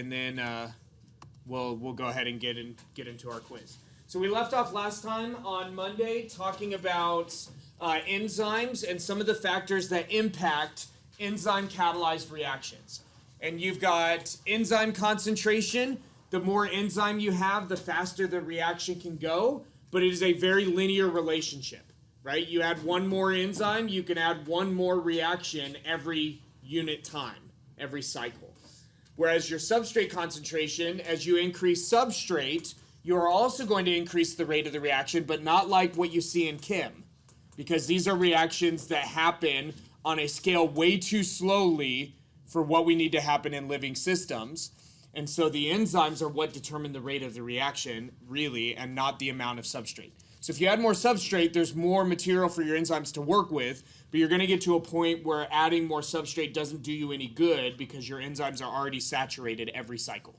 and then we'll go ahead and get into our quiz. So we left off last time on Monday talking about enzymes and some of the factors that impact enzyme catalyzed reactions. And you've got enzyme concentration. The more enzyme you have, the faster the reaction can go, but it is a very linear relationship, right? You add one more enzyme, you can add one more reaction every unit time, every cycle. Whereas your substrate concentration, as you increase substrate, you're also going to increase the rate of the reaction, but not like what you see in chem, because these are reactions that happen on a scale way too slowly for what we need to happen in living systems. And so the enzymes are what determine the rate of the reaction, really, and not the amount of substrate. So if you add more substrate, there's more material for your enzymes to work with, but you're going to get to a point where adding more substrate doesn't do you any good because your enzymes are already saturated every cycle.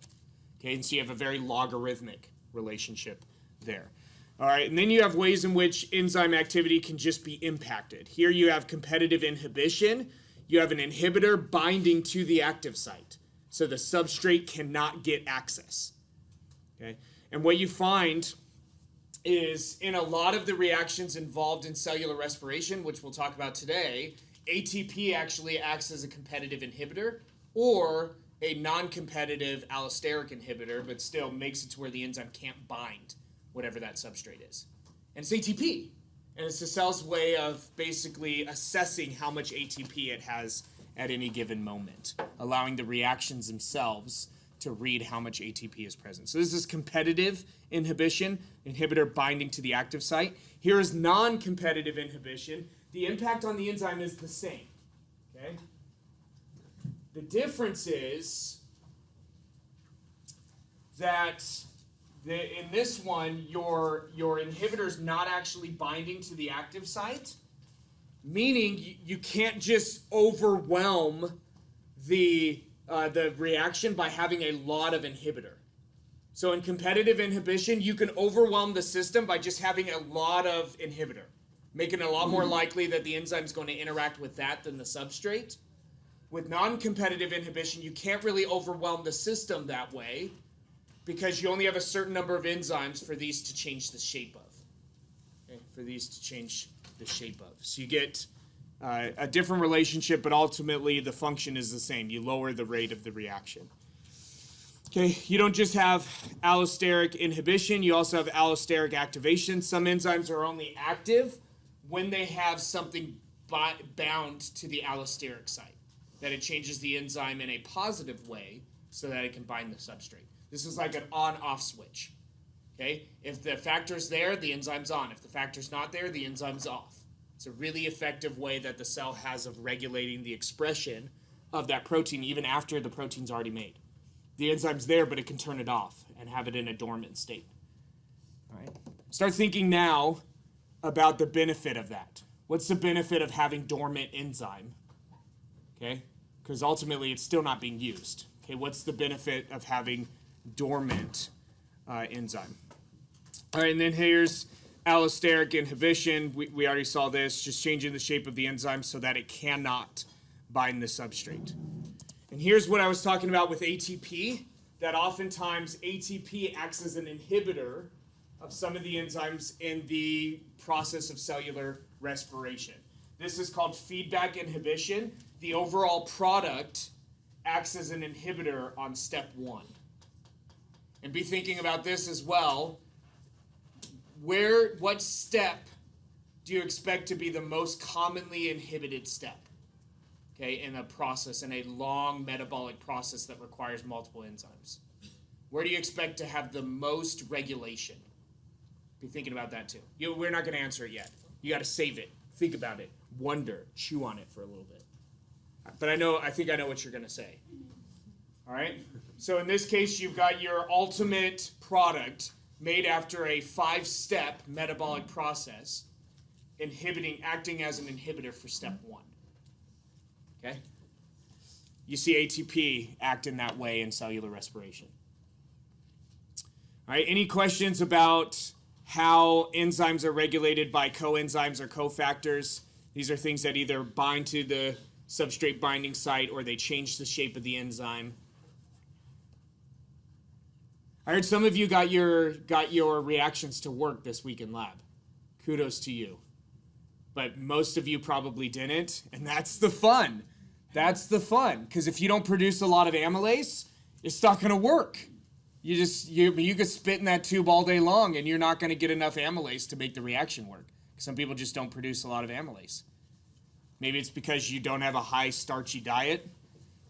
Okay, and so you have a very logarithmic relationship there. All right, and then you have ways in which enzyme activity can just be impacted. Here you have competitive inhibition. You have an inhibitor binding to the active site, so the substrate cannot get access. Okay, and what you find is in a lot of the reactions involved in cellular respiration, which we'll talk about today, ATP actually acts as a competitive inhibitor or a non-competitive allosteric inhibitor, but still makes it to where the enzyme can't bind whatever that substrate is. And it's ATP. And it's the cell's way of basically assessing how much ATP it has at any given moment, allowing the reactions themselves to read how much ATP is present. So this is competitive inhibition, inhibitor binding to the active site. Here is non-competitive inhibition. The impact on the enzyme is the same. Okay? The difference is that in this one, your inhibitor is not actually binding to the active site, meaning you can't just overwhelm the reaction by having a lot of inhibitor. So in competitive inhibition, you can overwhelm the system by just having a lot of inhibitor, making it a lot more likely that the enzyme is going to interact with that than the substrate. With non-competitive inhibition, you can't really overwhelm the system that way because you only have a certain number of enzymes for these to change the shape of. Okay? For these to change the shape of. So you get a different relationship, but ultimately the function is the same. You lower the rate of the reaction. Okay, you don't just have allosteric inhibition, you also have allosteric activation. Some enzymes are only active when they have something bound to the allosteric site, that it changes the enzyme in a positive way so that it can bind the substrate. This is like an on-off switch. Okay, if the factor's there, the enzyme's on. If the factor's not there, the enzyme's off. It's a really effective way that the cell has of regulating the expression of that protein even after the protein's already made. The enzyme's there, but it can turn it off and have it in a dormant state. All right. Start thinking now about the benefit of that. What's the benefit of having dormant enzyme? Okay, because ultimately it's still not being used. Okay, what's the benefit of having dormant enzyme? All right, and then here's allosteric inhibition. We already saw this, just changing the shape of the enzyme so that it cannot bind the substrate. And here's what I was talking about with ATP, that oftentimes ATP acts as an inhibitor of some of the enzymes in the process of cellular respiration. This is called feedback inhibition. The overall product acts as an inhibitor on step one. And be thinking about this as well. What step do you expect to be the most commonly inhibited step? Okay, in a process, in a long metabolic process that requires multiple enzymes. Where do you expect to have the most regulation? Be thinking about that too. We're not going to answer it yet. You got to save it. Think about it. Wonder. Chew on it for a little bit. But I think I know what you're going to say. All right? So in this case, you've got your ultimate product made after a 5-step metabolic process, acting as an inhibitor for step 1. Okay? You see ATP act in that way in cellular respiration. All right, any questions about how enzymes are regulated by coenzymes or cofactors? These are things that either bind to the substrate binding site or they change the shape of the enzyme. I heard some of you got your reactions to work this week in lab. Kudos to you. But most of you probably didn't, and that's the fun. That's the fun, because if you don't produce a lot of amylase, it's not going to work. You could spit in that tube all day long, and you're not going to get enough amylase to make the reaction work. Some people just don't produce a lot of amylase. Maybe it's because you don't have a high starchy diet.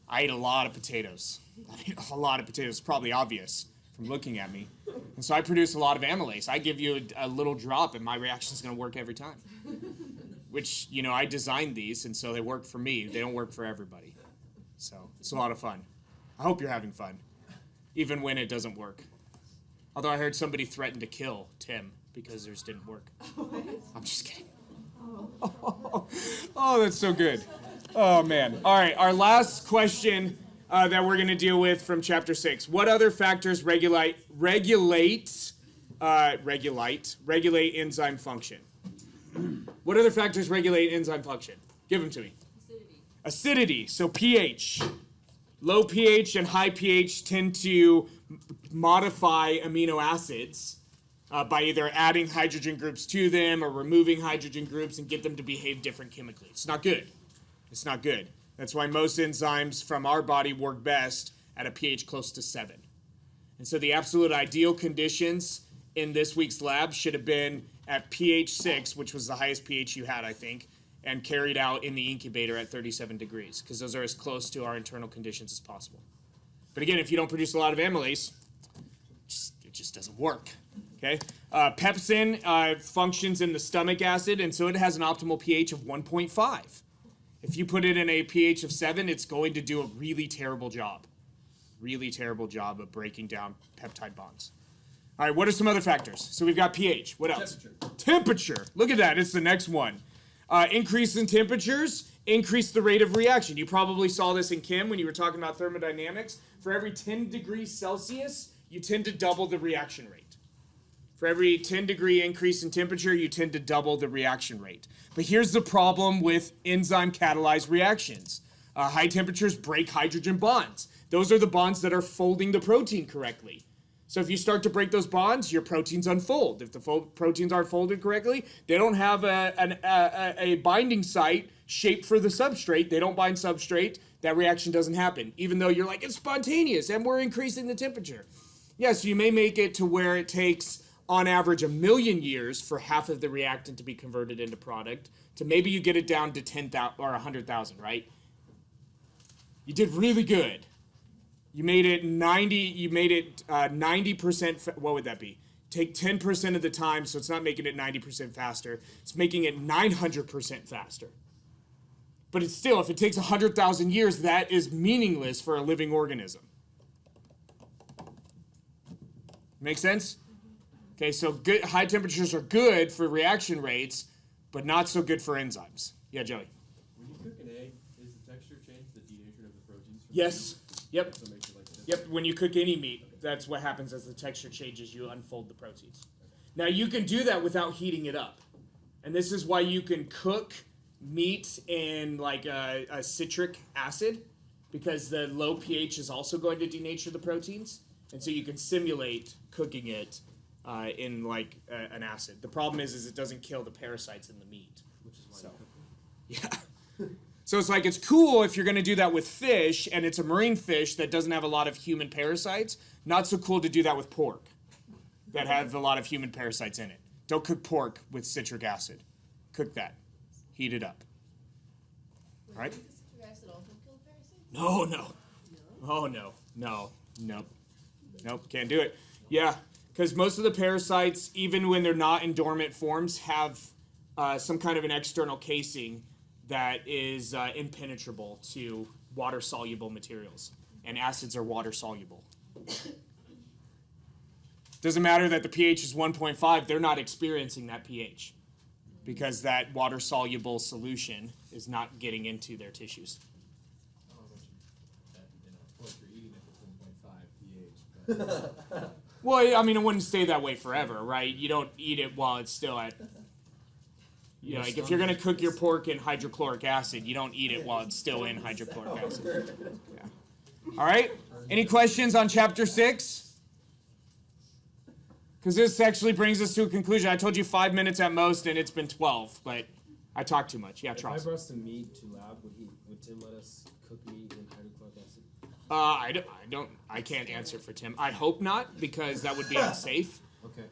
I eat a lot of potatoes. It's probably obvious from looking at me. And so I produce a lot of amylase. I give you a little drop, and my reaction's going to work every time. Which, I designed these, and so they work for me. They don't work for everybody. So it's a lot of fun. I hope you're having fun, even when it doesn't work. Although I heard somebody threaten to kill Tim because theirs didn't work. I'm just kidding. Oh, that's so good. Oh, man. All right, our last question that we're going to deal with from Chapter 6. What other factors regulate enzyme function? What other factors regulate enzyme function? Give them to me. Acidity. So pH. Low pH and high pH tend to modify amino acids by either adding hydrogen groups to them or removing hydrogen groups and get them to behave different chemically. It's not good. It's not good. That's why most enzymes from our body work best at a pH close to 7. And so the absolute ideal conditions in this week's lab should have been at pH 6, which was the highest pH you had, I think, and carried out in the incubator at 37 degrees, because those are as close to our internal conditions as possible. But again, if you don't produce a lot of amylase, it just doesn't work. Okay? Pepsin functions in the stomach acid, and so it has an optimal pH of 1.5. If you put it in a pH of 7, it's going to do a really terrible job. Really terrible job of breaking down peptide bonds. All right, what are some other factors? So we've got pH. What else? Temperature. Look at that. It's the next one. Increase in temperatures, increase the rate of reaction. You probably saw this in chem when you were talking about thermodynamics. For every 10 degrees Celsius, you tend to double the reaction rate. For every 10-degree increase in temperature, you tend to double the reaction rate. But here's the problem with enzyme-catalyzed reactions. High temperatures break hydrogen bonds. Those are the bonds that are folding the protein correctly. So if you start to break those bonds, your proteins unfold. If the proteins aren't folded correctly, they don't have a binding site shaped for the substrate. They don't bind substrate. That reaction doesn't happen, even though you're like, it's spontaneous and we're increasing the temperature. Yes, you may make it to where it takes, on average, 1 million years for half of the reactant to be converted into product, to maybe you get it down to 10,000 or 100,000, right? You did really good. You made it 90%, what would that be? Take 10% of the time, so it's not making it 90% faster. It's making it 900% faster. But it's still, if it takes 100,000 years, that is meaningless for a living organism. Make sense? Okay, so good, high temperatures are good for reaction rates, but not so good for enzymes. Yeah, Joey? When you cook an egg, is the texture change the denatured of the proteins? Yes. Yep. So it makes it like this? Yep, when you cook any meat, that's what happens as the texture changes, you unfold the proteins. Now, you can do that without heating it up. And this is why you can cook meat in like a citric acid, because the low pH is also going to denature the proteins. And so you can simulate cooking it in like an acid. The problem is it doesn't kill the parasites in the meat. Which is why So, you cook yeah. So it's like, it's cool if you're going to do that with fish, and it's a marine fish that doesn't have a lot of human parasites. Not so cool to do that with pork that have a lot of human parasites in it. Don't cook pork with citric acid. Cook that. Heat it up. All right? No. Oh, no. Nope, can't do it. Yeah, because most of the parasites, even when they're not in dormant forms, have some kind of an external casing that is impenetrable to water-soluble materials. And acids are water-soluble. Doesn't matter that the pH is 1.5, they're not experiencing that pH because that water-soluble solution is not getting into their tissues. Of course, you're eating it at 1.5 pH. But Well, I mean, it wouldn't stay that way forever, right? You don't eat it while it's still at... You know, like if you're going to cook your pork in hydrochloric acid, you don't eat it while it's still in hydrochloric acid. Yeah. All right? Any questions on Chapter 6? Because this actually brings us to a conclusion. I told you 5 minutes at most, and it's been 12, but I talked too much. Yeah, Charles. If I brought some meat to lab, would Tim let us cook meat in hydrochloric acid? I can't answer for Tim. I hope not, because that would be unsafe. Okay.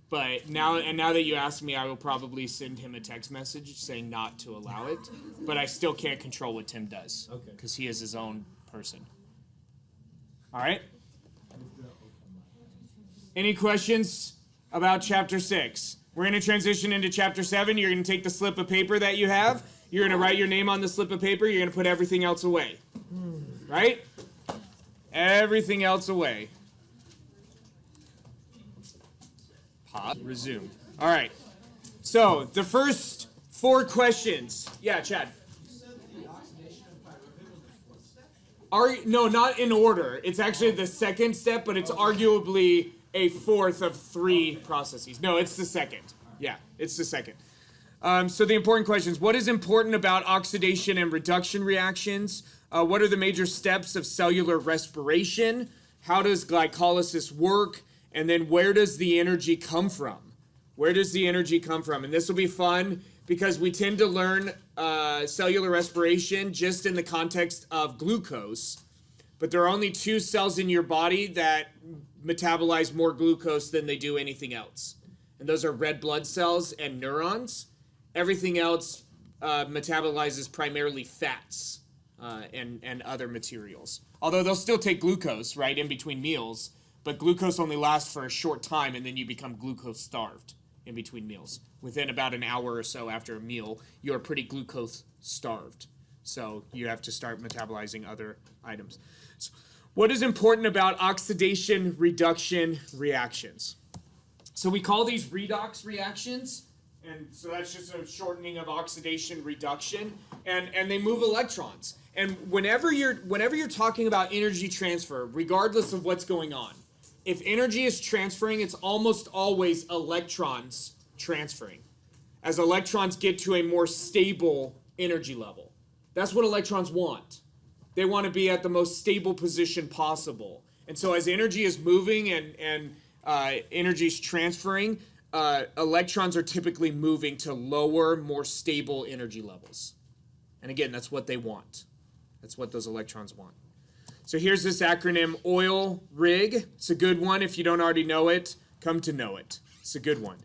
But now that you asked me, I will probably send him a text message saying not to allow it. But I still can't control what Tim does. Okay. Because he is his own person. All right? Any questions about Chapter 6? We're going to transition into Chapter 7. You're going to take the slip of paper that you have. You're going to write your name on the slip of paper. You're going to put everything else away. Right? Everything else away. Pop. Resume. All right. So, the first 4 questions. Yeah, Chad. No, not in order. It's actually the second step, but it's arguably a fourth of 3 processes. No, it's the second. Yeah, it's the second. So the important questions. What is important about oxidation and reduction reactions? What are the major steps of cellular respiration? How does glycolysis work? And then where does the energy come from? Where does the energy come from? And this will be fun because we tend to learn cellular respiration just in the context of glucose. But there are only 2 cells in your body that metabolize more glucose than they do anything else. And those are red blood cells and neurons. Everything else metabolizes primarily fats and other materials. Although they'll still take glucose, right, in between meals. But glucose only lasts for a short time, and then you become glucose starved in between meals. Within about an hour or so after a meal, you're pretty glucose starved. So you have to start metabolizing other items. So what is important about oxidation reduction reactions? So we call these redox reactions, and so that's just a shortening of oxidation reduction, and they move electrons. And whenever you're talking about energy transfer, regardless of what's going on, if energy is transferring, it's almost always electrons transferring. As electrons get to a more stable energy level. That's what electrons want. They want to be at the most stable position possible. And so as energy is moving and energy is transferring, electrons are typically moving to lower, more stable energy levels. And again, that's what they want. That's what those electrons want. So here's this acronym, oil rig. It's a good one. If you don't already know it, come to know it. It's a good one.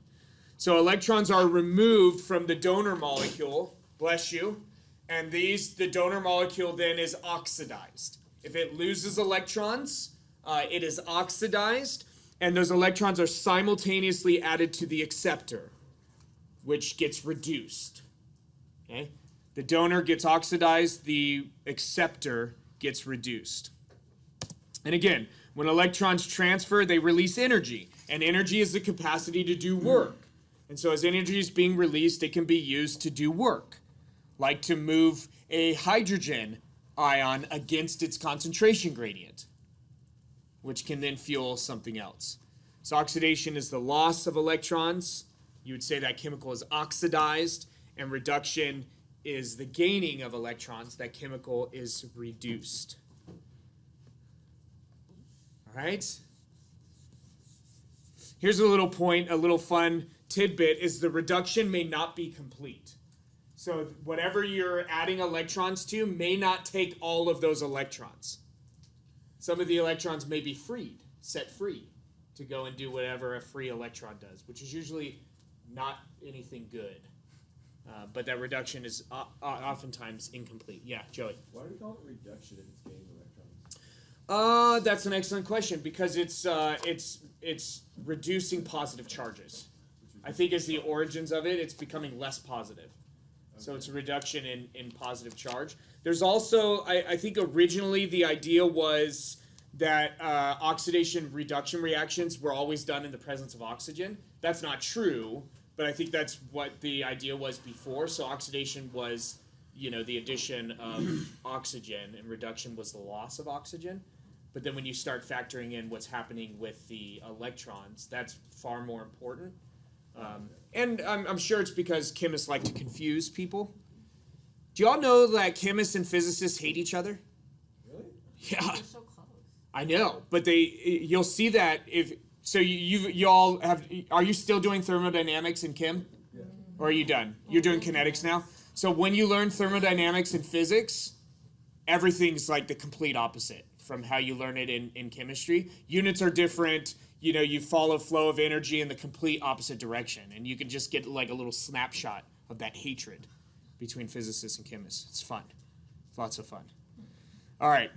So electrons are removed from the donor molecule, bless you, and the donor molecule then is oxidized. If it loses electrons, it is oxidized, and those electrons are simultaneously added to the acceptor, which gets reduced. Okay? The donor gets oxidized, the acceptor gets reduced. And again, when electrons transfer, they release energy, and energy is the capacity to do work. And so as energy is being released, it can be used to do work, like to move a hydrogen ion against its concentration gradient, which can then fuel something else. So oxidation is the loss of electrons. You would say that chemical is oxidized, and reduction is the gaining of electrons. That chemical is reduced. All right? Here's a little point, a little fun tidbit, is the reduction may not be complete. So whatever you're adding electrons to may not take all of those electrons. Some of the electrons may be freed, set free, to go and do whatever a free electron does, which is usually not anything good. But that reduction is oftentimes incomplete. Yeah, Joey. Why do we call it reduction if it's gaining electrons? That's an excellent question because it's reducing positive charges. I think as the origins of it, it's becoming less positive. Okay. So it's a reduction in positive charge. There's also, I think originally the idea was that oxidation reduction reactions were always done in the presence of oxygen. That's not true, but I think that's what the idea was before. So oxidation was, the addition of oxygen, and reduction was the loss of oxygen. But then when you start factoring in what's happening with the electrons, that's far more important. And I'm sure it's because chemists like to confuse people. Do y'all know that chemists and physicists hate each other? Really? Yeah. They're so close. I know, but you'll see that if So you all have, are you still doing thermodynamics in chem? Yeah. Or are you done? You're doing kinetics now? So when you learn thermodynamics in physics, everything's like the complete opposite from how you learn it in chemistry. Units are different. You know, you follow flow of energy in the complete opposite direction. And you can just get like a little snapshot of that hatred between physicists and chemists. It's fun. It's lots of fun. All right.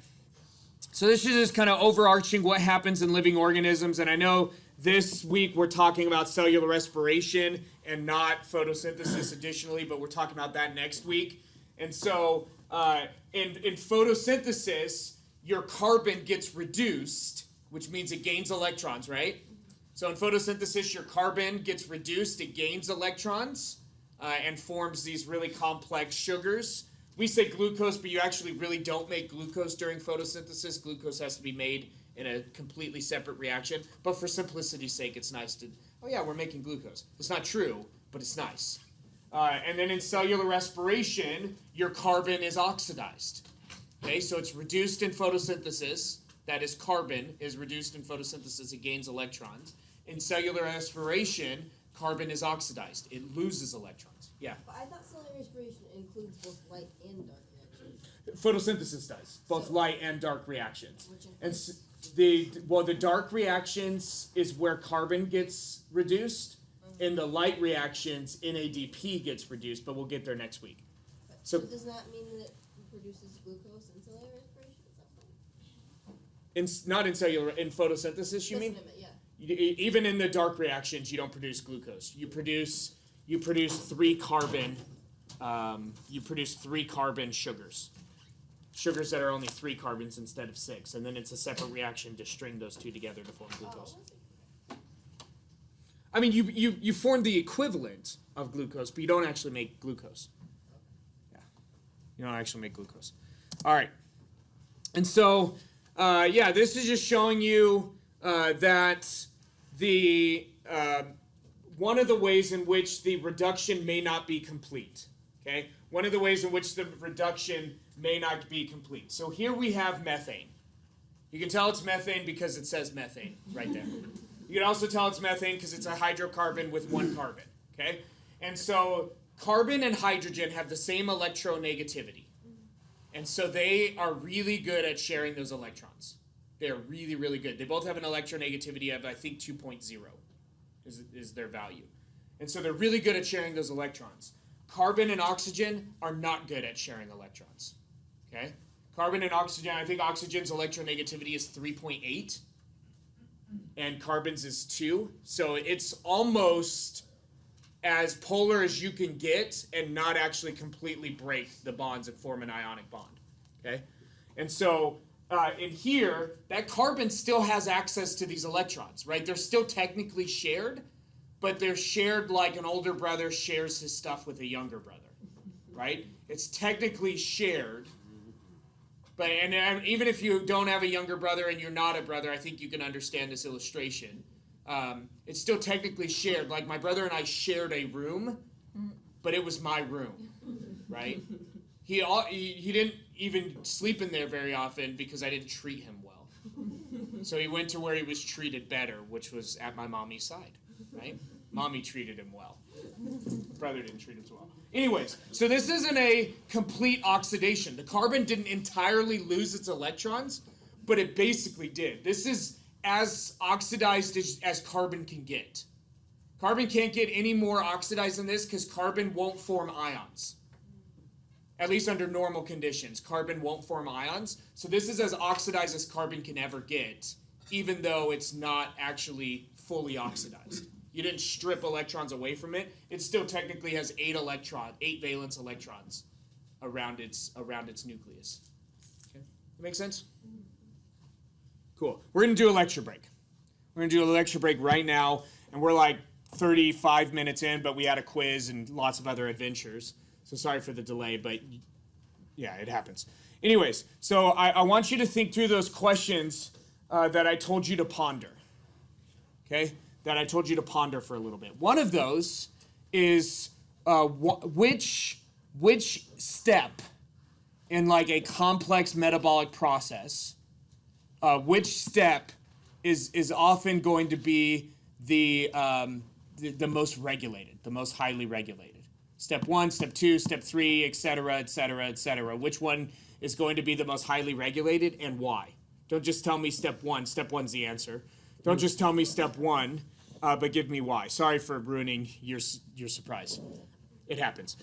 So this is just kind of overarching what happens in living organisms. And I know this week we're talking about cellular respiration and not photosynthesis additionally, but we're talking about that next week. And so in photosynthesis, your carbon gets reduced, which means it gains electrons, right? So in photosynthesis, your carbon gets reduced, it gains electrons, and forms these really complex sugars. We say glucose, but you actually really don't make glucose during photosynthesis. Glucose has to be made in a completely separate reaction. But for simplicity's sake, it's nice to, oh yeah, we're making glucose. It's not true, but it's nice. And then in cellular respiration, your carbon is oxidized. Okay, so it's reduced in photosynthesis. That is, carbon is reduced in photosynthesis. It gains electrons. In cellular respiration, carbon is oxidized. It loses electrons. Yeah. But I thought cellular respiration includes both light and dark reactions. Photosynthesis does both light and dark reactions. Which And includes the dark reactions is where carbon gets reduced. In the light reactions, NADP gets reduced, but we'll get there next week. so So does that mean that it produces glucose in cellular respiration? Is that fine? not in cellular, in photosynthesis, you That's mean? what I meant, yeah. Even in the dark reactions, you don't produce glucose. You produce 3 carbon. You produce 3 carbon sugars. Sugars that are only 3 carbons instead of 6, and then it's a separate reaction to string those 2 together to form glucose. I mean, you form the equivalent of glucose, but you don't actually make glucose. Yeah, you don't actually make glucose. All right, and so yeah, this is just showing you that the one of the ways in which the reduction may not be complete. Okay, one of the ways in which the reduction may not be complete. So here we have methane. You can tell it's methane because it says methane right there. You can also tell it's methane because it's a hydrocarbon with 1 carbon. Okay, and so carbon and hydrogen have the same electronegativity, and so they are really good at sharing those electrons. They're really, really good. They both have an electronegativity of, I think, 2.0 is their value. And so they're really good at sharing those electrons. Carbon and oxygen are not good at sharing electrons. Okay? Carbon and oxygen, I think oxygen's electronegativity is 3.8, and carbon's is 2. So it's almost as polar as you can get and not actually completely break the bonds and form an ionic bond. Okay? And so in here, that carbon still has access to these electrons, right? They're still technically shared, but they're shared like an older brother shares his stuff with a younger brother, right? It's technically shared, but and even if you don't have a younger brother and you're not a brother, I think you can understand this illustration. It's still technically shared. Like my brother and I shared a room, but it was my room, right? He didn't even sleep in there very often because I didn't treat him well. So he went to where he was treated better, which was at my mommy's side, right? Mommy treated him well. Brother didn't treat him so well. Anyways, so this isn't a complete oxidation. The carbon didn't entirely lose its electrons, but it basically did. This is as oxidized as carbon can get. Carbon can't get any more oxidized than this because carbon won't form ions. At least under normal conditions, carbon won't form ions. So this is as oxidized as carbon can ever get, even though it's not actually fully oxidized. You didn't strip electrons away from it. It still technically has 8 valence electrons around its nucleus. Okay, that make sense? Cool. We're gonna do a lecture break. We're gonna do a lecture break right now, and we're like 35 minutes in, but we had a quiz and lots of other adventures. So sorry for the delay, but yeah, it happens. Anyways, so I want you to think through those questions that I told you to ponder. Okay? That I told you to ponder for a little bit. One of those is which step in like a complex metabolic process, which step is often going to be the most regulated, the most highly regulated. Step 1, step 2, step 3, et cetera, et cetera, et cetera. Which one is going to be the most highly regulated and why? Don't just tell me step 1. Step 1's the answer. Don't just tell me step 1, but give me why. Sorry for ruining your surprise. It happens.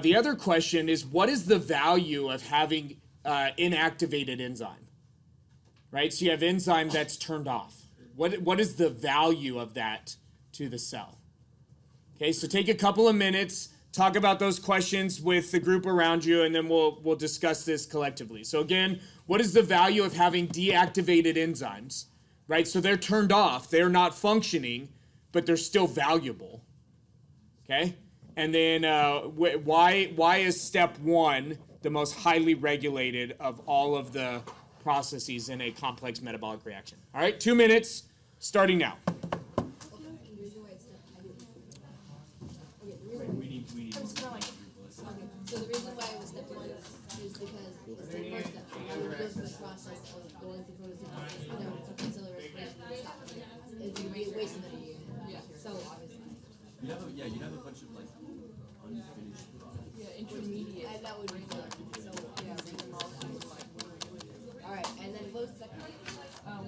The other question is, what is the value of having inactivated enzyme? Right? So you have enzyme that's turned off. What is the value of that to the cell? Okay, so take a couple of minutes, talk about those questions with the group around you, and then we'll discuss this collectively. So again, what is the value of having deactivated enzymes? Right? So they're turned off, they're not functioning, but they're still valuable. Okay? And then why is step 1 the most highly regulated of all of the processes in a complex metabolic reaction? All right, 2 minutes, starting now. So the reason why it was step 1 is because it's the first step. So when it goes through the process of going through photosynthesis, and then it's cellular respiration and stop. It would be a waste of energy. Yeah. So obviously. You have a bunch of like unfinished products. Yeah, intermediate. And that would be good. So yeah. All right, and then what was the second one?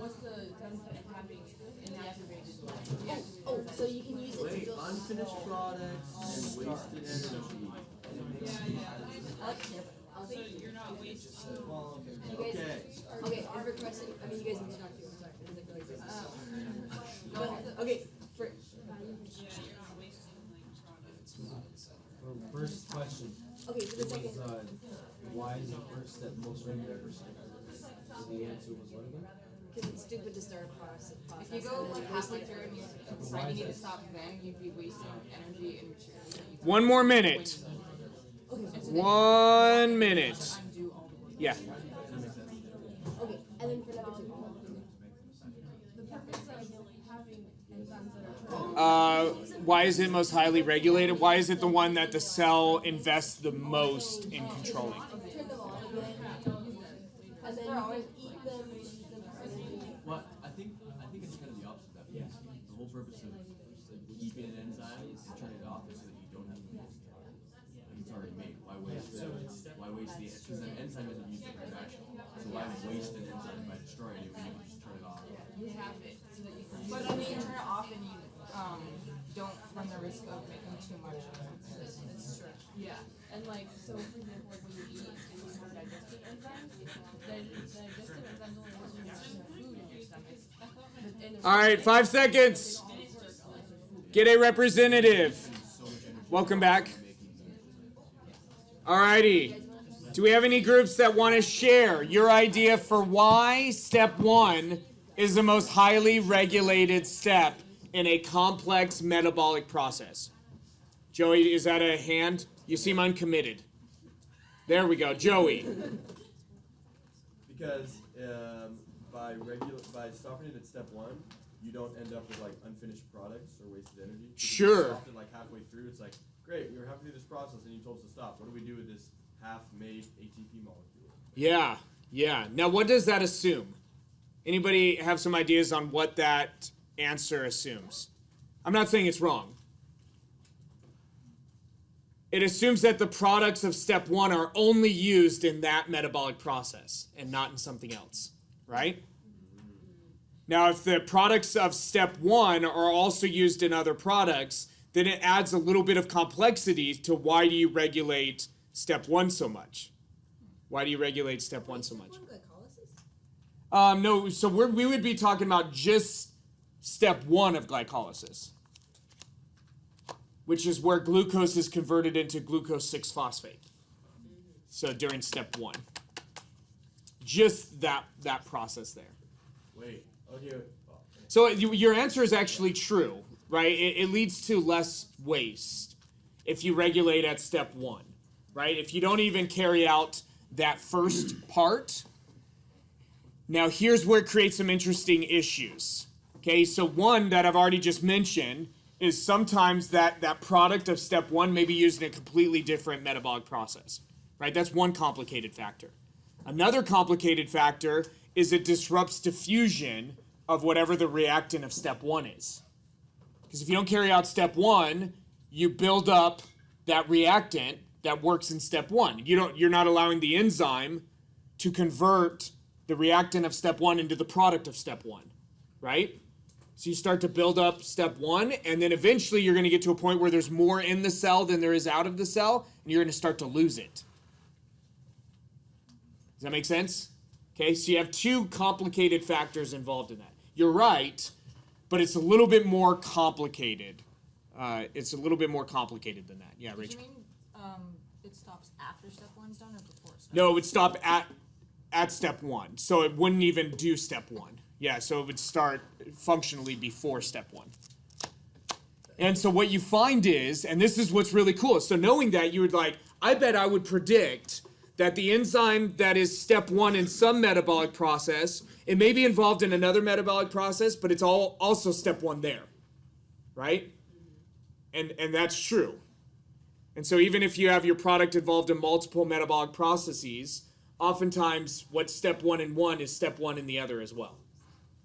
What's the benefit of having inactivated? Oh, so you can use it to Wait, go. unfinished products and wasted energy. So you're not wasting. Okay. Okay, and for question, I mean, you guys can talk to. I'm sorry, it doesn't really exist. But, okay, for. First question. Okay, for the It second. was, why is the first step most regulated? So the answer was what again? Because it's stupid to start a process. If you go like halfway through and you decide you need to stop then, you'd be wasting energy and material. that you could 1 more minute. Okay, 1 minute. undo all the way. Yeah. okay, and then for number 2. The purpose of having enzymes that are Why is it most highly regulated? Why is it the one that the cell invests the most in controlling? Turn them on again. And then you can eat them, use them for energy. Well, I think it's kind of the opposite of that. Because the whole purpose of keeping an enzyme is to turn it off so that you don't have to waste it. Like it's already made. Why waste the because an enzyme isn't used in reaction. So why waste an enzyme by destroying it when you can just turn it off? You have it so that you can. But I mean, you turn it off and you don't run the risk of making too much. It's true. Yeah, and like so, for example, like when you eat and you have digestive enzymes, the digestive enzymes only work when you have food in your stomach. All right, 5 seconds. Get a representative. Welcome back. All righty. Do we have any groups that want to share your idea for why step 1 is the most highly regulated step in a complex metabolic process? Joey, is that a hand? You seem uncommitted. There we go. Joey. Because by stopping it at step 1, you don't end up with like unfinished products or wasted energy. Because if you Sure. stopped it like halfway through, it's like, great, we were halfway through this process and you told us to stop. What do we do with this half-made ATP molecule? Yeah. Now, what does that assume? Anybody have some ideas on what that answer assumes? I'm not saying it's wrong. It assumes that the products of step 1 are only used in that metabolic process and not in something else, right? Now, if the products of step 1 are also used in other products, then it adds a little bit of complexity to why do you regulate step 1 so much? Why do you regulate step 1 so much? Glycolysis? No, so we would be talking about just step 1 of glycolysis, which is where glucose is converted into glucose 6-phosphate. So during step 1. Just that process there. Wait, okay. So your answer is actually true, right? It leads to less waste if you regulate at step 1, right? If you don't even carry out that first part. Now here's where it creates some interesting issues. Okay, so one that I've already just mentioned is sometimes that product of step 1 may be used in a completely different metabolic process, right? That's one complicated factor. Another complicated factor is it disrupts diffusion of whatever the reactant of step 1 is. Because if you don't carry out step 1, you build up that reactant that works in step 1. You're not allowing the enzyme to convert the reactant of step 1 into the product of step 1, right? So you start to build up step 1, and then eventually you're going to get to a point where there's more in the cell than there is out of the cell, and you're going to start to lose it. Does that make sense? Okay, so you have 2 complicated factors involved in that. You're right, but it's a little bit more complicated. It's a little bit more complicated than that. Yeah, Rachel? Do you mean it stops after step 1's done or before it starts? No, it would stop at step 1, so it wouldn't even do step 1. Yeah, so it would start functionally before step 1. And so what you find is, and this is what's really cool, so knowing that, you would I bet I would predict that the enzyme that is step 1 in some metabolic process, it may be involved in another metabolic process, but it's also step 1 there, right? And that's true. And so even if you have your product involved in multiple metabolic processes, oftentimes what's step 1 in one is step 1 in the other as well.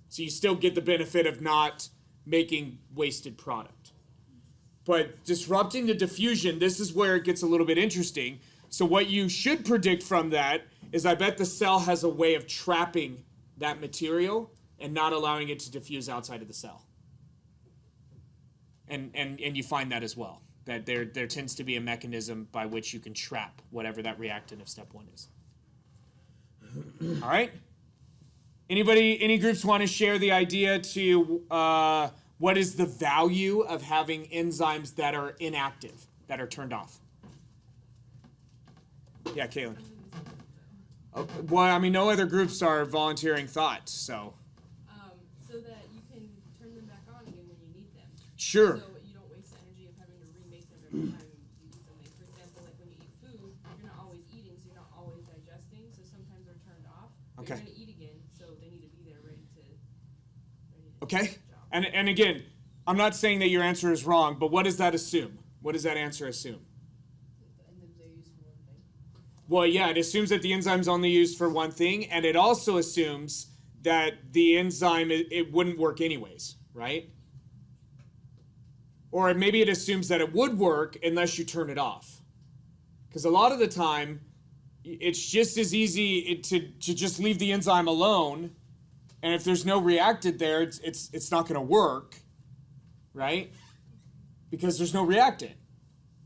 So you still get the benefit of not making wasted product. But disrupting the diffusion, this is where it gets a little bit interesting. So what you should predict from that is I bet the cell has a way of trapping that material and not allowing it to diffuse outside of the cell. And you find that as well, that there tends to be a mechanism by which you can trap whatever that reactant of step 1 is. All right? Any groups want to share the idea to what is the value of having enzymes that are inactive, that are turned off? Yeah, Caitlin. Oh, well, I mean, no other groups are volunteering thoughts, so. So that you can turn them back on again when you need them. Sure. So you don't waste the energy of having to remake them every time you use them. Like, for example, like when you eat food, you're not always eating, so you're not always digesting. So sometimes they're turned off. But Okay. You're going to eat again, so they need to be there ready to Okay. do their job. And again, I'm not saying that your answer is wrong, but what does that assume? What does that answer assume? Enzymes are used for one thing. Well, yeah, it assumes that the enzyme's only used for one thing, and it also assumes that the enzyme, it wouldn't work anyways, right? Or maybe it assumes that it would work unless you turn it off. Because a lot of the time, it's just as easy to just leave the enzyme alone, and if there's no reactant there, it's not going to work, right? Because there's no reactant.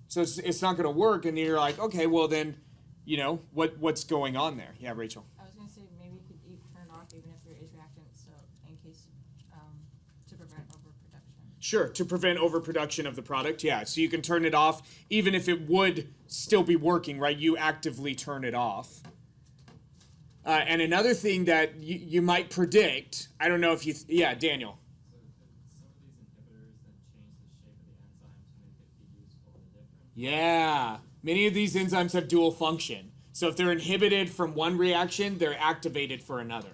So it's not going to work, and you're like, okay, well then, what's going on there? Yeah, Rachel. I was gonna say maybe you could turn it off even if there is reactant, so in case to prevent overproduction. Sure, to prevent overproduction of the product, yeah. So you can turn it off even if it would still be working, right? You actively turn it off. And another thing that you might predict, I don't know if yeah, Daniel. Yeah, many of these enzymes have dual function. So if they're inhibited from one reaction, they're activated for another.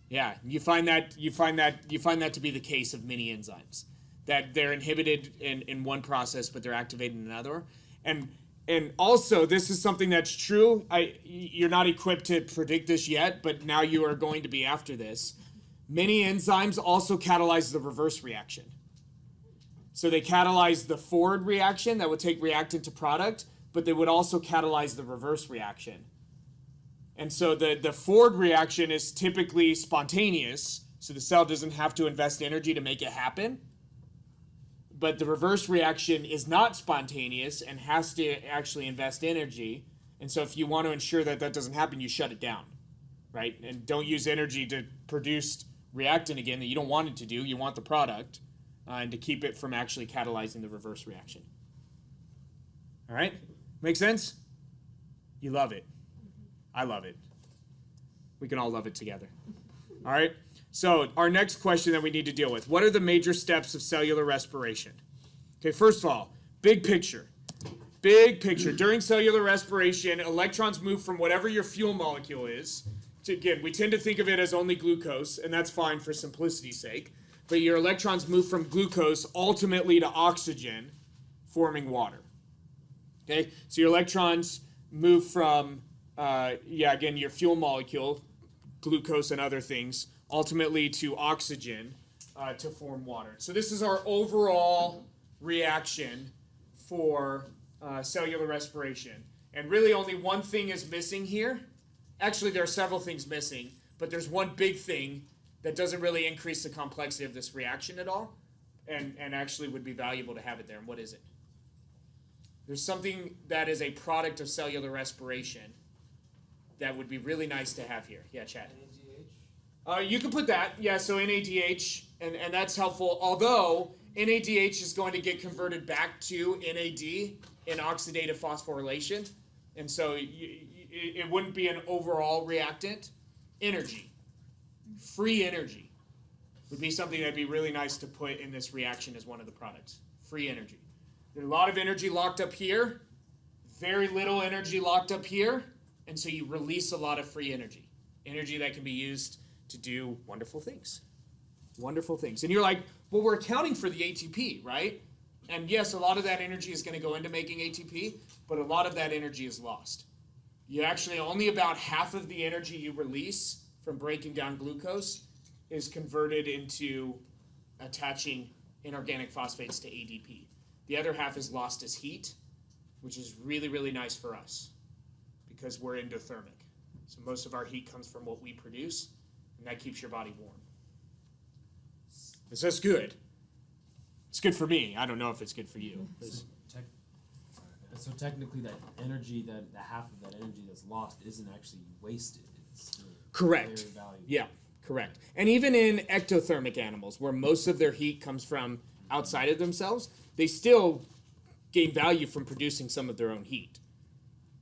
Yeah, you find that to be the case of many enzymes, that they're inhibited in one process, but they're activated in another. And also, this is something that's true. You're not equipped to predict this yet, but now you are going to be after this. Many enzymes also catalyze the reverse reaction. So they catalyze the forward reaction that would take reactant to product, but they would also catalyze the reverse reaction. And so the forward reaction is typically spontaneous, so the cell doesn't have to invest energy to make it happen. But the reverse reaction is not spontaneous and has to actually invest energy. And so if you want to ensure that that doesn't happen, you shut it down, right? And don't use energy to produce reactant again that you don't want it to do. You want the product. And to keep it from actually catalyzing the reverse reaction. All right? Make sense? You love it. I love it. We can all love it together. All right? So our next question that we need to deal with. What are the major steps of cellular respiration? Okay, first of all, big picture. Big picture. During cellular respiration, electrons move from whatever your fuel molecule is. Again, we tend to think of it as only glucose, and that's fine for simplicity's sake. But your electrons move from glucose ultimately to oxygen, forming water. Okay, so your electrons move from, again, your fuel molecule, glucose and other things, ultimately to oxygen to form water. So this is our overall reaction for cellular respiration. And really only one thing is missing here. Actually, there are several things missing, but there's one big thing that doesn't really increase the complexity of this reaction at all, and actually would be valuable to have it there. And what is it? There's something that is a product of cellular respiration that would be really nice to have here. Yeah, Chad. You can put that. Yeah, so NADH, and that's helpful. Although NADH is going to get converted back to NAD in oxidative phosphorylation, and so it wouldn't be an overall reactant. Energy, free energy, would be something that'd be really nice to put in this reaction as one of the products. Free energy. There's a lot of energy locked up here, very little energy locked up here, and so you release a lot of free energy. Energy that can be used to do wonderful things. Wonderful things. And you're like, well, we're accounting for the ATP, right? And yes, a lot of that energy is going to go into making ATP, but a lot of that energy is lost. You actually, only about half of the energy you release from breaking down glucose is converted into attaching inorganic phosphates to ADP. The other half is lost as heat, which is really, really nice for us because we're endothermic. So most of our heat comes from what we produce, and that keeps your body warm. So that's good. It's good for me. I don't know if it's good for you. So technically, that energy, that half of that energy that's lost, isn't actually wasted. It's still Correct. very valuable. Yeah, correct. And even in ectothermic animals, where most of their heat comes from outside of themselves, they still gain value from producing some of their own heat.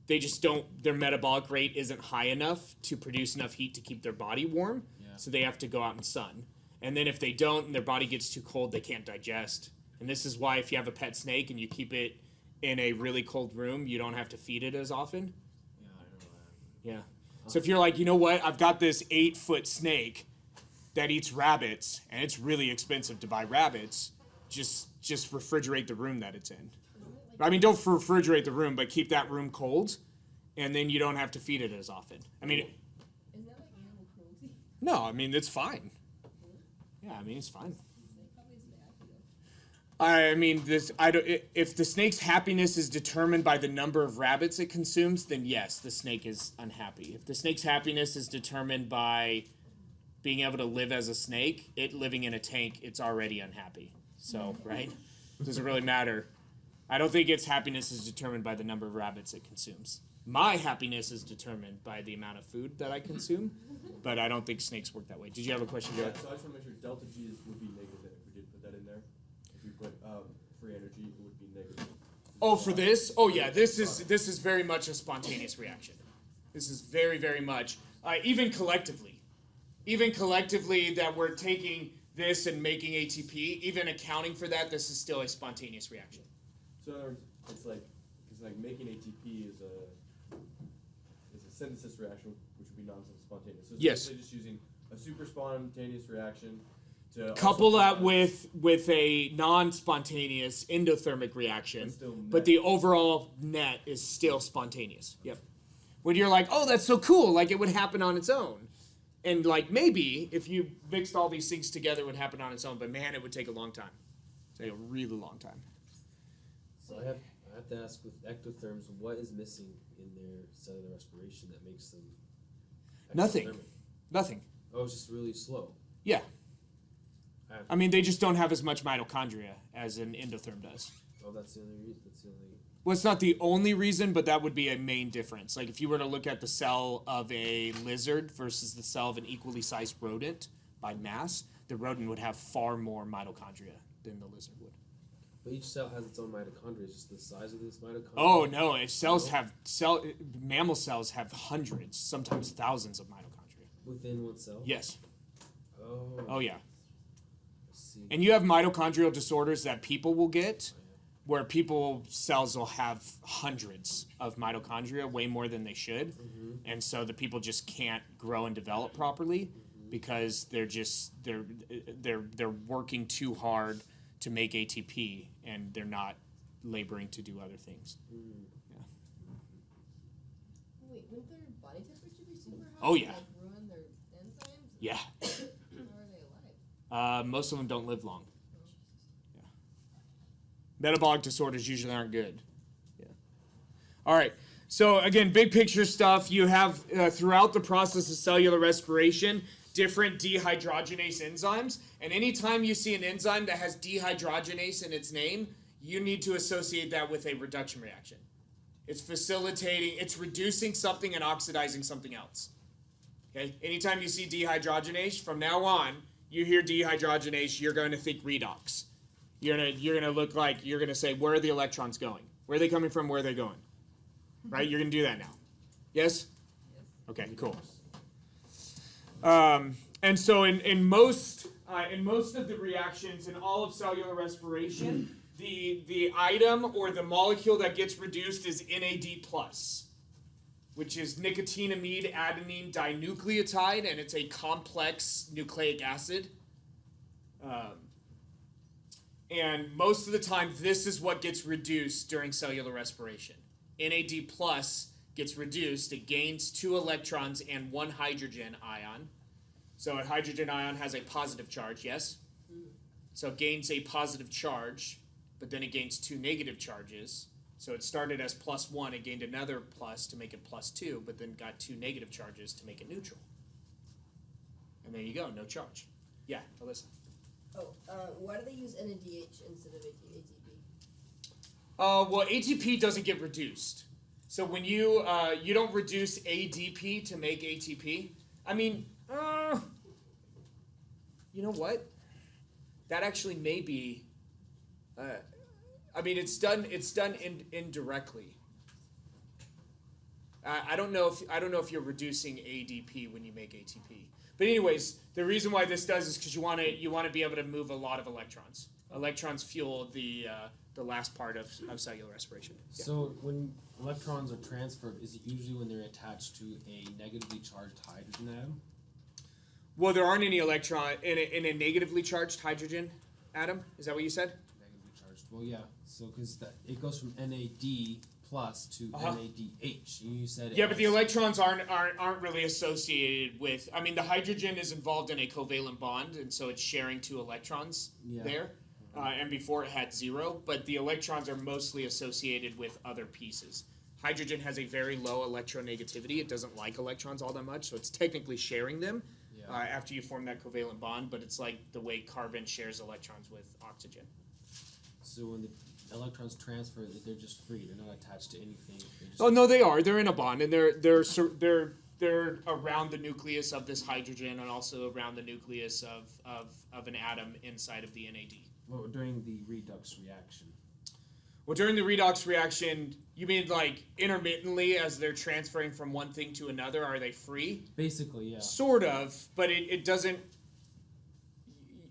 They just don't, their metabolic rate isn't high enough to produce enough heat to keep their body warm, so they have to go out in sun. And then if they don't and their body gets too cold, they can't digest. And this is why if you have a pet snake and you keep it in a really cold room, you don't have to feed it as often. Yeah, I know that. Yeah. So if you're like, you know what, I've got this 8-foot snake that eats rabbits, and it's really expensive to buy rabbits, just refrigerate the room that it's in. I mean, don't refrigerate the room, but keep that room cold, and then you don't have to feed it as often. I mean, Isn't that like animal cruelty? no, I mean, it's fine. Yeah, I mean, it's fine. Probably isn't happy though. I mean, if the snake's happiness is determined by the number of rabbits it consumes, then yes, the snake is unhappy. If the snake's happiness is determined by being able to live as a snake, it living in a tank, it's already unhappy. So, right? Doesn't really matter. I don't think its happiness is determined by the number of rabbits it consumes. My happiness is determined by the amount of food that I consume, but I don't think snakes work that way. Did you have a question, Joe? Yeah, so I just want to make sure delta G would be negative if we did put that in there. If we put free energy, it would be negative. Oh, for this? Oh, yeah. This is very much a spontaneous reaction. This is very, very much, even collectively that we're taking this and making ATP, even accounting for that, this is still a spontaneous reaction. So in other words, it's like making ATP is a synthesis reaction, which would be non-spontaneous. So it's Yes. basically just using a super spontaneous reaction to Couple also that process- with a non-spontaneous endothermic reaction, But still but net. the overall net is still spontaneous. Yep. When you're like, oh, that's so cool, like it would happen on its own. And like maybe if you mixed all these things together, it would happen on its own, but man, it would take a long time. Take a really long time. So I have to ask with ectotherms, what is missing in their cellular respiration that makes them Nothing. ectothermic? Nothing. Oh, it's just really slow. Yeah. I mean, they just don't have as much mitochondria as an endotherm does. Oh, that's the only reason. That's the only. Well, it's not the only reason, but that would be a main difference. Like if you were to look at the cell of a lizard versus the cell of an equally sized rodent by mass, the rodent would have far more mitochondria than the lizard would. But each cell has its own mitochondria. It's just the size of this mitochondria. Oh no, mammal cells have hundreds, sometimes thousands of mitochondria. Within one cell. Yes. Oh. Oh yeah. I see. And you have mitochondrial disorders that people will get, where people cells will have hundreds of mitochondria, way more than they should, and so the people just can't grow and develop properly because they're working too hard to make ATP and they're not laboring to do other things. Wait, wouldn't their body temperature be super high? Oh, yeah. Like ruin their enzymes? Yeah. Most of them don't live long. Yeah. Metabolic disorders usually aren't good. Yeah. All right. So again, big picture stuff. You have throughout the process of cellular respiration, different dehydrogenase enzymes. And anytime you see an enzyme that has dehydrogenase in its name, you need to associate that with a reduction reaction. It's facilitating, it's reducing something and oxidizing something else. Okay? Anytime you see dehydrogenase, from now on, you hear dehydrogenase, you're going to think redox. You're gonna look like, you're gonna say, where are the electrons going? Where are they coming from? Where are they going? Right? You're gonna do that now. Yes? Okay, cool. And so in most of the reactions in all of cellular respiration, the item or the molecule that gets reduced is NAD+, which is nicotinamide adenine dinucleotide, and it's a complex nucleic acid. And most of the time, this is what gets reduced during cellular respiration. NAD+ gets reduced. It gains 2 electrons and 1 hydrogen ion. So a hydrogen ion has a positive charge, yes? So it gains a positive charge, but then it gains 2 negative charges. So it started as +1, it gained another plus to make it +2, but then got 2 negative charges to make it neutral. And there you go, no charge. Yeah, Alyssa. Why do they use NADH instead of ATP? Well, ATP doesn't get reduced. So when you don't reduce ADP to make ATP. I mean, you know what? That actually may be. I mean, it's done indirectly. I don't know if you're reducing ADP when you make ATP. But anyways, the reason why this does is because you want to be able to move a lot of electrons. Electrons fuel the last part of cellular respiration. Yeah. So when electrons are transferred, is it usually when they're attached to a negatively charged hydrogen atom? Well, there aren't any electron in a negatively charged hydrogen atom. Is that what you said? Negatively charged. Well, yeah. So because it goes from NAD+ to NADH. You said yeah, but the electrons aren't really associated with. I mean, the hydrogen is involved in a covalent bond, and so it's sharing 2 electrons there. And before it had 0, but the electrons are mostly associated with other pieces. Hydrogen has a very low electronegativity. It doesn't like electrons all that much, so it's technically sharing them after you form that covalent bond, but it's like the way carbon shares electrons with oxygen. So when the electrons transfer, they're just free. They're not attached to anything. Oh no, they are. They're in a bond, and they're around the nucleus of this hydrogen, and also around the nucleus of an atom inside of the NAD. Well, during the redox reaction. Well, during the redox reaction, you mean like intermittently as they're transferring from one thing to another? Are they free? Basically, yeah. Sort of, but it doesn't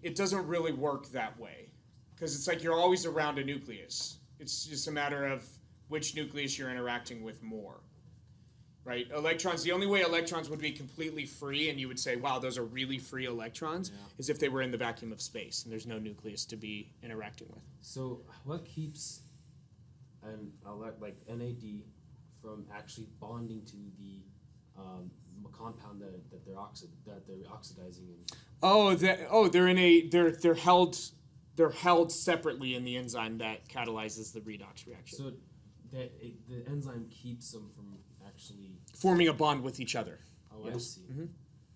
really work that way. Because it's like you're always around a nucleus. It's just a matter of which nucleus you're interacting with more. Right? Electrons, the only way electrons would be completely free, and you would say, wow, those are really free electrons, is if they were in the vacuum of space, and there's no nucleus to be interacting with. So what keeps like NAD from actually bonding to the compound that they're oxidizing in? They're held separately in the enzyme that catalyzes the redox reaction. So the enzyme keeps them from actually forming a bond with each other. Oh, yes. I see. Mm-hmm.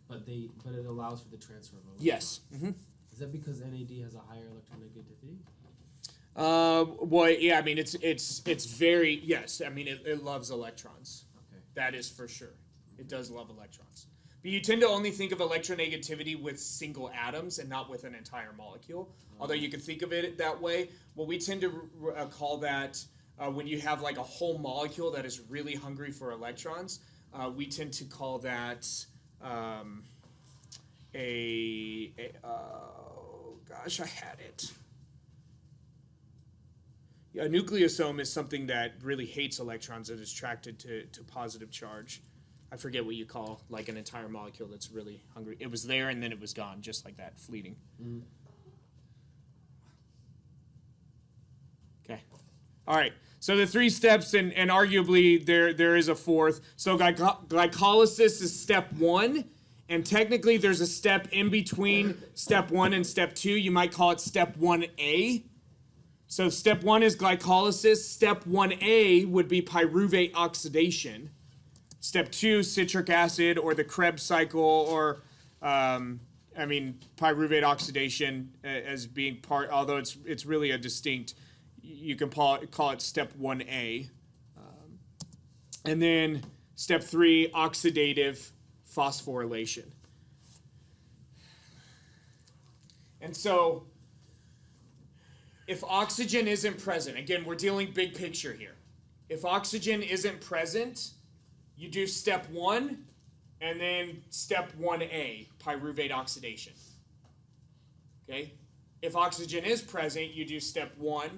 But it allows for the transfer of electrons. Yes. Mm-hmm. Is that because NAD has a higher electronegativity? Well, yeah. I mean, it's very yes. I mean, it loves electrons. Okay. That is for sure. It does love electrons. But you tend to only think of electronegativity with single atoms and not with an entire molecule. Although you can think of it that way. Well, we tend to call that when you have like a whole molecule that is really hungry for electrons. We tend to call that oh gosh, I had it. Yeah, a nucleosome is something that really hates electrons and is attracted to positive charge. I forget what you call like an entire molecule that's really hungry. It was there and then it was gone, just like that, fleeting. Mm-hmm. Okay. All right. So the 3 steps, and arguably there is a 4th. So glycolysis is step 1, And technically, there's a step in between step 1 and step 2. You might call it step 1A. So step 1 is glycolysis. Step 1A would be pyruvate oxidation. Step 2, citric acid, or the Krebs cycle, or pyruvate oxidation as being part. Although it's really a distinct. You can call it step 1A. And then step 3, oxidative phosphorylation. And so, if oxygen isn't present, again, we're dealing big picture here. If oxygen isn't present, you do step 1 and then step 1A, pyruvate oxidation. Okay? If oxygen is present, you do step 1,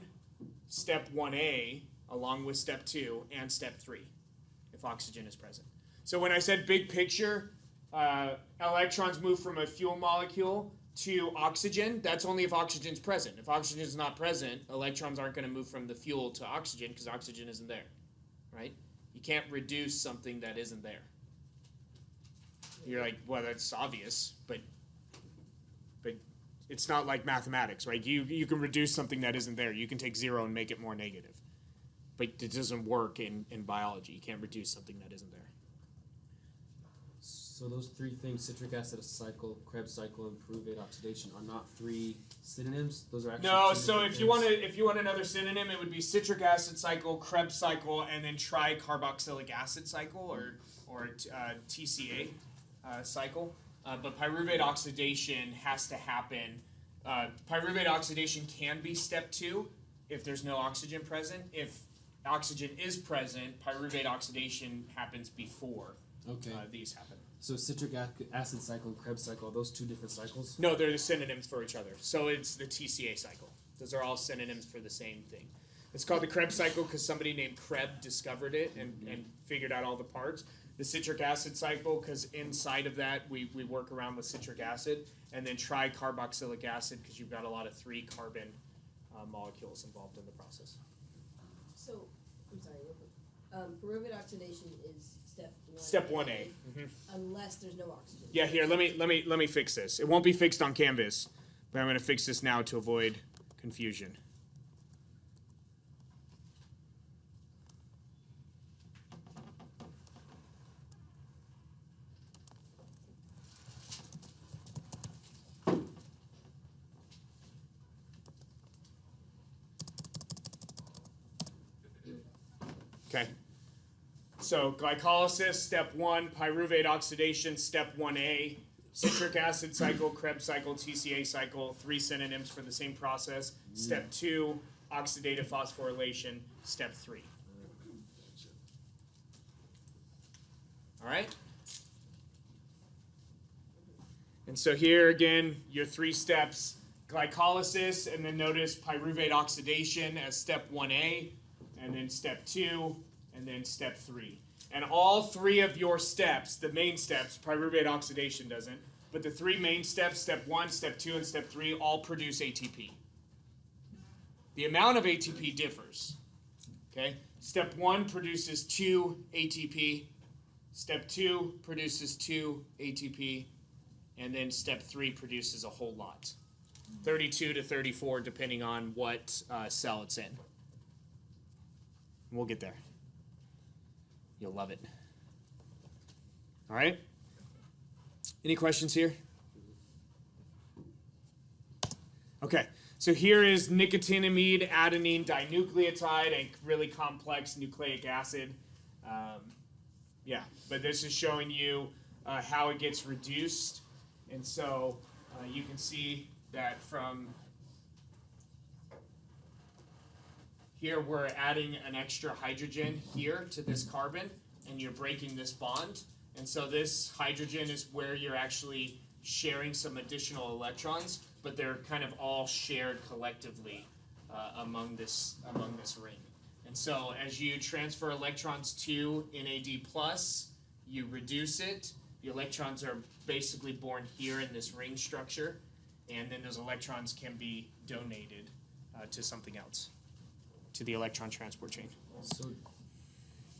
step 1A, along with step 2, and step 3, if oxygen is present. So when I said big picture, electrons move from a fuel molecule to oxygen. That's only if oxygen is present. If oxygen is not present, electrons aren't going to move from the fuel to oxygen because oxygen isn't there, right? You can't reduce something that isn't there. You're like, well, that's obvious, but it's not like mathematics, right? You can reduce something that isn't there. You can take 0 and make it more negative. But it doesn't work in biology. You can't reduce something that isn't there. So those 3 things, citric acid cycle, Krebs cycle, and pyruvate oxidation, are not 3 synonyms? Those are actually No, 2 so different if you want another synonym, it would be citric acid cycle, Krebs cycle, and then tricarboxylic acid cycle, or TCA cycle. But pyruvate oxidation has to happen. Pyruvate oxidation can be step 2 if there's no oxygen present. If oxygen is present, pyruvate oxidation happens before these happen. So citric acid cycle and Krebs cycle, are those 2 different cycles? No, they're the synonyms for each other. So it's the TCA cycle. Those are all synonyms for the same thing. It's called the Krebs cycle because somebody named Krebs discovered it and figured out all the parts. The citric acid cycle because inside of that we work around with citric acid. And then tricarboxylic acid because you've got a lot of 3 carbon molecules involved in the process. So, I'm sorry, real quick. Pyruvate oxidation is step 1. Step 1A. Unless there's no oxygen. Yeah, here, let me fix this. It won't be fixed on Canvas, but I'm going to fix this now to avoid confusion. Okay. So glycolysis, step 1, pyruvate oxidation, step 1A, citric acid cycle, Krebs cycle, TCA cycle, 3 synonyms for the same process. Step 2, oxidative phosphorylation, step 3. All right? And so here again, your 3 steps, glycolysis, and then notice pyruvate oxidation as step 1A, and then step 2, and then step 3. And all 3 of your steps, the main steps, pyruvate oxidation doesn't, but the 3 main steps, step 1, step 2, and step 3, all produce ATP. The amount of ATP differs. Okay? Step 1 produces 2 ATP, step 2 produces 2 ATP, and then step 3 produces a whole lot. 32 to 34 depending on what cell it's in. We'll get there. You'll love it. All right? Any questions here? Okay, so here is nicotinamide adenine dinucleotide, a really complex nucleic acid. But this is showing you how it gets reduced. And so you can see that from here we're adding an extra hydrogen here to this carbon, and you're breaking this bond. And so this hydrogen is where you're actually sharing some additional electrons, but they're kind of all shared collectively among this ring. And so as you transfer electrons to NAD+, you reduce it. The electrons are basically born here in this ring structure, and then those electrons can be donated to something else, to the electron transport chain. So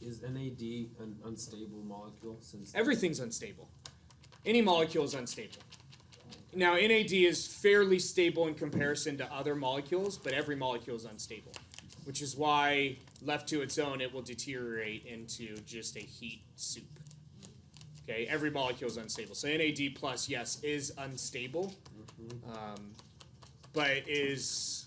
is NAD an unstable molecule? Since Everything's unstable. Any molecule is unstable. Now, NAD is fairly stable in comparison to other molecules, but every molecule is unstable, which is why, left to its own, it will deteriorate into just a heat soup. Okay, every molecule is unstable. So NAD plus, yes, is unstable, but is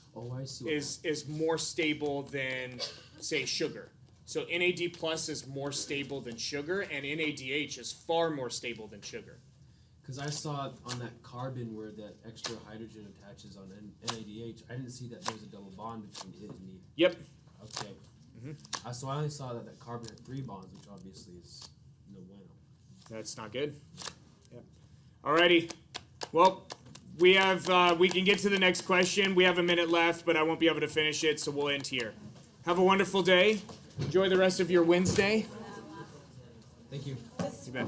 more stable than, say, sugar. So NAD plus is more stable than sugar, and NADH is far more stable than sugar. Because I saw on that carbon where that extra hydrogen attaches on NADH, I didn't see that there was a double bond between it and the. Yep. Okay. So I only saw that carbon had 3 bonds, which obviously is no bueno. That's not good. Yep. Alrighty. Well, we can get to the next question. We have a minute left, but I won't be able to finish it, so we'll end here. Have a wonderful day. Enjoy the rest of your Wednesday. Thank you. You bet.